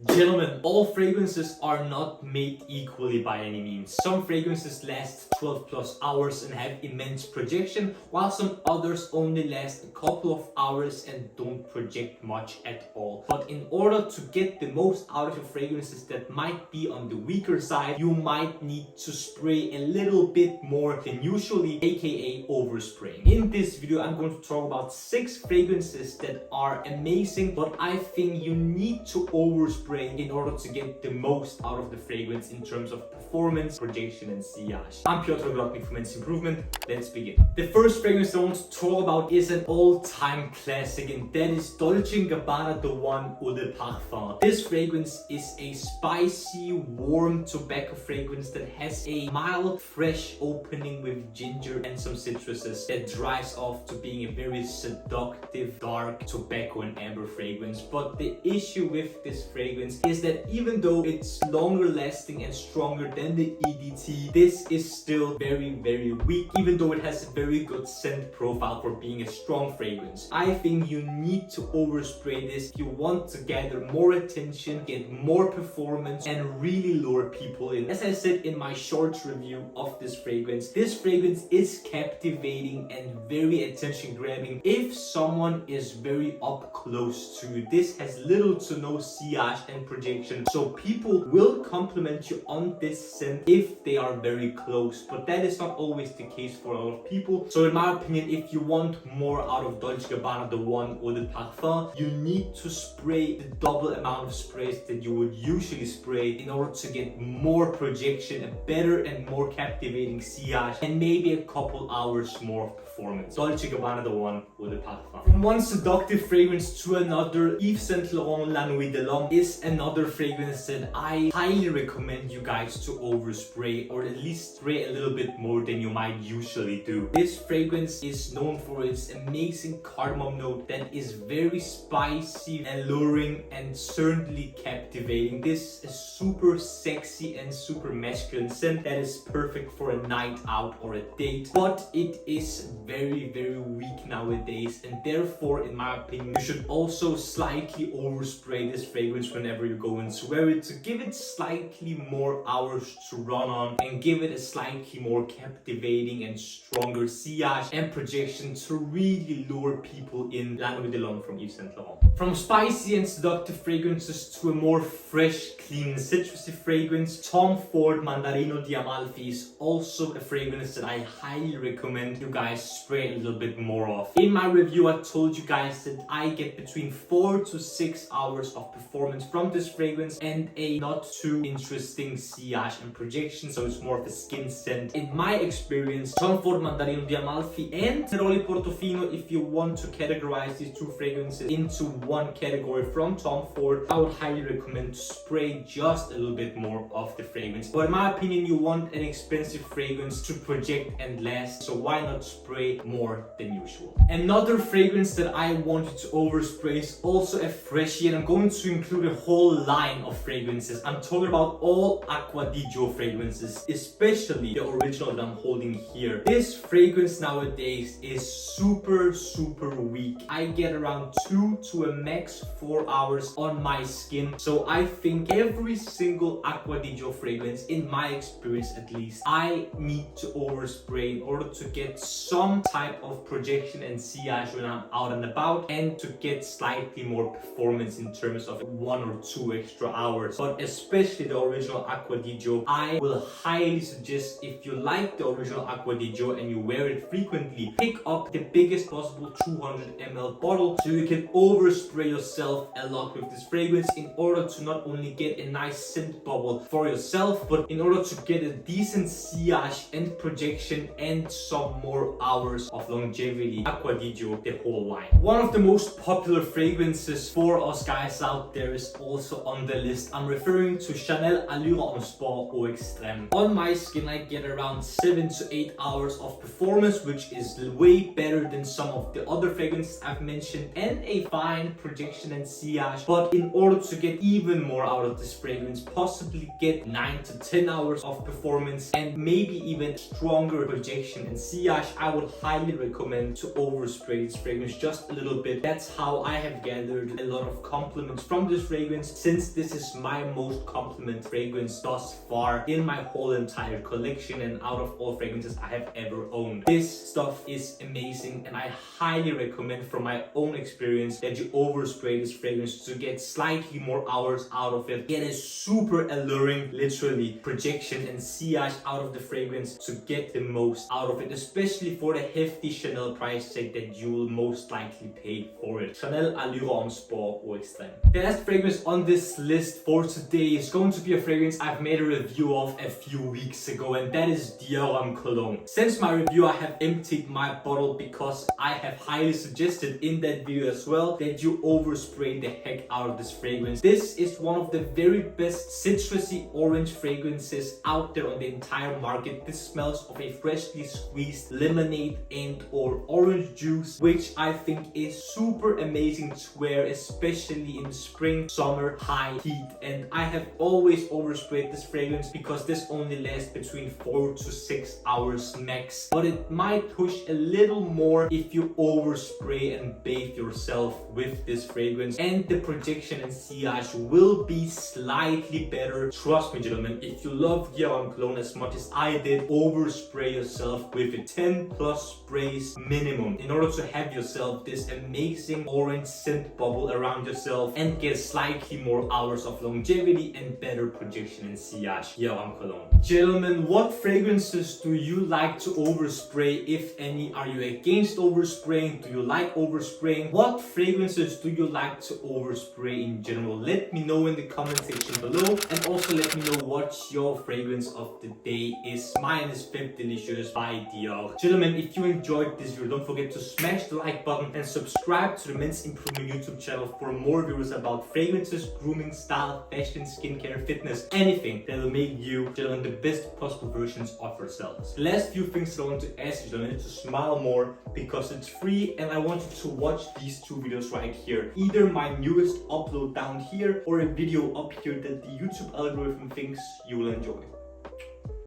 Gentlemen, all fragrances are not made equally by any means. Some fragrances last 12 plus hours and have immense projection, while some others only last a couple of hours and don't project much at all. But in order to get the most out of your fragrances that might be on the weaker side, you might need to spray a little bit more than usually, aka overspraying. In this video, I'm going to talk about 6 fragrances that are amazing, but I think you need to overspray in order to get the most out of the fragrance in terms of performance, projection and sillage. I'm Piotr Grotnik from Men's Improvement. Let's begin. The first fragrance I want to talk about is an all-time classic, and that is Dolce & Gabbana The One Eau de Parfum. This fragrance is a spicy, warm tobacco fragrance that has a mild, fresh opening with ginger and some citruses that dries off to being a very seductive, dark tobacco and amber fragrance. But the issue with this fragrance is that even though it's longer lasting and stronger than the EDT, this is still very weak, even though it has a very good scent profile for being a strong fragrance. I think you need to overspray this if you want to gather more attention, get more performance and really lure people in. As I said in my short review of this fragrance is captivating and very attention grabbing if someone is very up close to you. This has little to no sillage and projection, so people will compliment you on this scent if they are very close, but that is not always the case for a lot of people. So in my opinion, if you want more out of Dolce & Gabbana The One Eau de Parfum, you need to spray the double amount of sprays that you would usually spray in order to get more projection, a better and more captivating sillage, and maybe a couple hours more of performance. Dolce & Gabbana The One Eau de Parfum. From one seductive fragrance to another, Yves Saint Laurent La Nuit de l'Homme is another fragrance that I highly recommend you guys to overspray, or at least spray a little bit more than you might usually do. This fragrance is known for its amazing cardamom note that is very spicy, alluring and certainly captivating. This is super sexy and super masculine scent that is perfect for a night out or a date, but it is very weak nowadays, and therefore in my opinion you should also slightly overspray this fragrance whenever you're going to wear it, to give it slightly more hours to run on and give it a slightly more captivating and stronger sillage and projection to really lure people in. La Nuit de l'Homme from Yves Saint Laurent. From spicy and seductive fragrances to a more fresh, clean, citrusy fragrance, Tom Ford Mandarino di Amalfi is also a fragrance that I highly recommend you guys spray a little bit more of. In my review I told you guys that I get between 4 to 6 hours of performance from this fragrance and a not too interesting sillage and projection, so it's more of a skin scent. In my experience, Tom Ford Mandarino di Amalfi and Neroli Portofino, if you want to categorize these two fragrances into one category from Tom Ford, I would highly recommend to spray just a little bit more of the fragrance. But in my opinion, you want an expensive fragrance to project and last, so why not spray more than usual? Another fragrance that I wanted to overspray is also a freshie, and I'm going to include a whole line of fragrances. I'm talking about all Acqua Di Gio fragrances, especially the original that I'm holding here. This fragrance nowadays is super weak. I get around 2 to a max 4 hours on my skin, so I think every single Acqua Di Gio fragrance, in my experience at least, I need to overspray in order to get some type of projection and sillage when I'm out and about, and to get slightly more performance in terms of 1 or 2 extra hours. But especially the original Acqua Di Gio, I will highly suggest, if you like the original Acqua Di Gio and you wear it frequently, pick up the biggest possible 200 ml bottle so you can overspray yourself a lot with this fragrance, in order to not only get a nice scent bubble for yourself, but in order to get a decent sillage and projection and some more hours of longevity. Acqua Di Gio, the whole line. One of the most popular fragrances for us guys out there is also on the list. I'm referring to Chanel Allure en Sport or Extrême. On my skin I get around 7 to 8 hours of performance, which is way better than some of the other fragrances I've mentioned, and a fine projection and sillage. But in order to get even more out of this fragrance, possibly get 9 to 10 hours of performance and maybe even stronger projection and sillage, I would highly recommend to overspray this fragrance just a little bit. That's how I have gathered a lot of compliments from this fragrance fragrance, since this is my most compliment fragrance thus far in my whole entire collection and out of all fragrances I have ever owned. This stuff is amazing, and I highly recommend from my own experience that you overspray this fragrance to get slightly more hours out of it. Get a super alluring, literally, projection and sillage out of the fragrance to get the most out of it, especially for the hefty Chanel price tag that you will most likely pay for it. Chanel, Allure, Homme or Extrême. The last fragrance on this list for today is going to be a fragrance I've made a review of a few weeks ago, and that is Dior Cologne. Since my review, I have emptied my bottle because I have highly suggested in that video as well that you overspray the heck out of this fragrance. This is one of the very best citrusy orange fragrances out there on the entire market. This smells of a freshly squeezed lemonade and or orange juice, which I think is super amazing to wear, especially in spring, summer, high heat. And I have always oversprayed this fragrance because this only lasts between 4 to 6 hours max, but it might push a little more if you overspray and bathe yourself with this fragrance, and the projection and sillage will be slightly better. Trust me, gentlemen, if you love Dior Cologne as much as I did, overspray yourself with it. 10 plus sprays minimum in order to have yourself this amazing orange scent bubble around yourself and get slightly more hours of longevity and better projection and sillage. Dior Cologne. Gentlemen, what fragrances do you like to overspray, if any? Are you against overspraying? Do you like overspraying? What fragrances do you like to overspray in general? Let me know in the comment section below, and also let me know what your fragrance of the day is. Mine is Feb Delicious by Dior. Gentlemen, if you enjoyed this video, don't forget to smash the like button and subscribe to the Men's Improvement YouTube channel for more videos about fragrances, grooming, style, fashion, skincare, fitness, anything that will make you, gentlemen, the best possible versions of yourselves. The last few things I want to ask you, gentlemen, is to smile more because it's free, and I want you to watch these two videos right here. Either my newest upload down here or a video up here that the YouTube algorithm thinks you will enjoy.